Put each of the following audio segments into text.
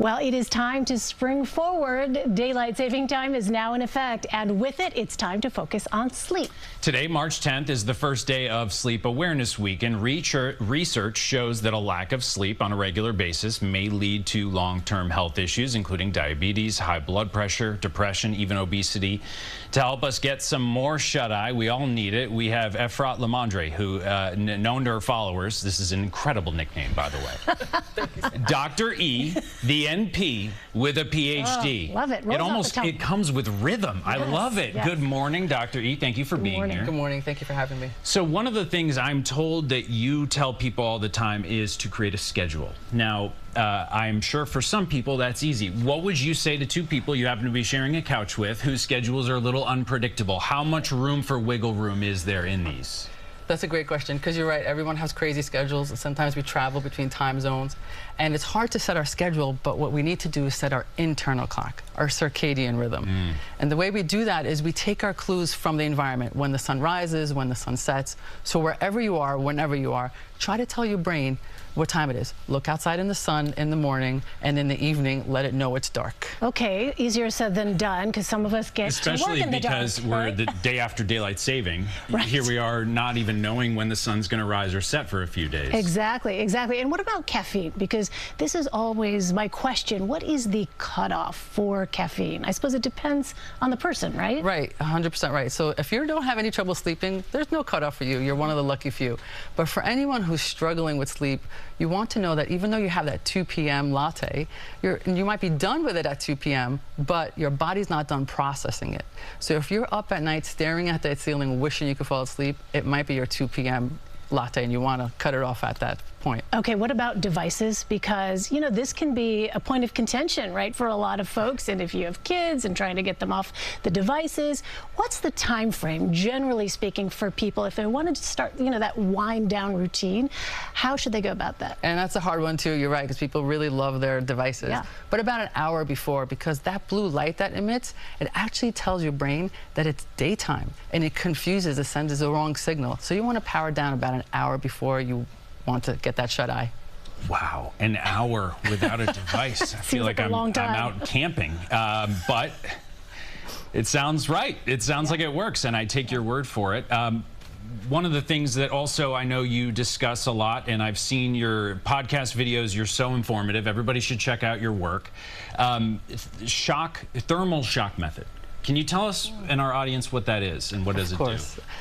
Well, it is time to spring forward. Daylight saving time is now in effect, and with it, it's time to focus on sleep. Today, March 10th, is the first day of Sleep Awareness Week, and research shows that a lack of sleep on a regular basis may lead to long-term health issues, including diabetes, high blood pressure, depression, even obesity. To help us get some more shut-eye, we all need it. We have Efrat Lamandre, who, known to her followers, this is an incredible nickname, by the way, Dr. E, the NP with a PhD. Oh, love it. It comes with rhythm. Yes, I love it. Yes. Good morning, Dr. E. Thank you for being here. Good morning. Thank you for having me. So one of the things I'm told that you tell people all the time is to create a schedule. Now, I'm sure for some people that's easy. What would you say to two people you happen to be sharing a couch with whose schedules are a little unpredictable? How much room for wiggle room is there in these? That's a great question, because you're right, everyone has crazy schedules, and sometimes we travel between time zones, and it's hard to set our schedule, but what we need to do is set our internal clock, our circadian rhythm. And the way we do that is we take our clues from the environment, when the sun rises, when the sun sets. So wherever you are, whenever you are, try to tell your brain what time it is. Look outside in the sun in the morning, and in the evening, let it know it's dark. Okay, easier said than done, because some of us get especially to work in the dark, because we're the day after daylight saving. Right. Here we are not even knowing when the sun's going to rise or set for a few days. Exactly, exactly. And what about caffeine? Because this is always my question. What is the cutoff for caffeine? I suppose it depends on the person, right? Right, 100% right. So if you don't have any trouble sleeping, there's no cutoff for you. You're one of the lucky few. But for anyone who's struggling with sleep, you want to know that even though you have that 2 p.m. latte, you might be done with it at 2 p.m., but your body's not done processing it. So if you're up at night staring at that ceiling wishing you could fall asleep, it might be your 2 p.m. latte, and you want to cut it off at that point. Okay, what about devices? Because, you know, this can be a point of contention, right, for a lot of folks. And if you have kids and trying to get them off the devices, what's the time frame, generally speaking, for people if they wanted to start, you know, that wind down routine? How should they go about that? And that's a hard one, too. You're right, because people really love their devices. Yeah. But about an hour before, because that blue light that emits, it actually tells your brain that it's daytime, and it confuses, it sends the wrong signal. So you want to power down about an hour before you want to get that shut-eye. Wow, an hour without a device. I feel like I'm out camping, but it sounds right. It sounds like it works, and I take your word for it. One of the things that also I know you discuss a lot, and I've seen your podcast videos, you're so informative. Everybody should check out your work. Thermal shock method. Can you tell us and our audience what that is and what does it do?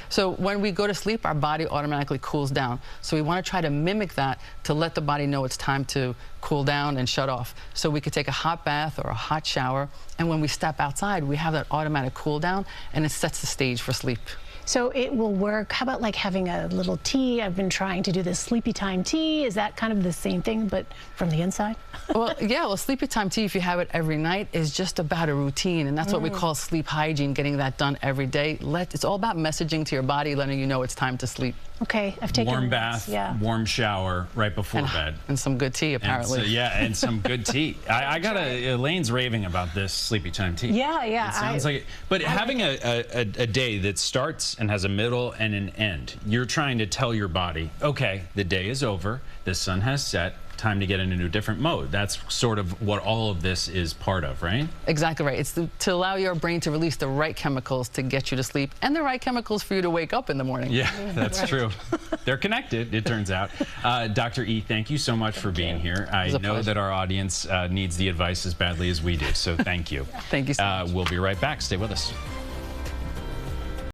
So when we go to sleep, our body automatically cools down. So we want to try to mimic that to let the body know it's time to cool down and shut off. So we could take a hot bath or a hot shower, and when we step outside, we have that automatic cool down, and it sets the stage for sleep. So it will work. How about like having a little tea? I've been trying to do this sleepy time tea. Is that kind of the same thing, but from the inside? Well, yeah, well, sleepy time tea, if you have it every night, is just about a routine, and that's what we call sleep hygiene, getting that done every day. It's all about messaging to your body, letting you know it's time to sleep. Okay, I've taken warm bath, warm shower right before bed. And some good tea, apparently. And so, yeah, and some good tea. I got Elaine's raving about this sleepy time tea. Yeah, yeah. It sounds like it. But having a day that starts and has a middle and an end, you're trying to tell your body, okay, the day is over, the sun has set, time to get into a different mode. That's sort of what all of this is part of, right? Exactly right. It's to allow your brain to release the right chemicals to get you to sleep, and the right chemicals for you to wake up in the morning. Yeah, that's true. They're connected, it turns out. Dr. E, thank you so much for being here. I know that our audience needs the advice as badly as we do, so thank you. Thank you so much. We'll be right back. Stay with us.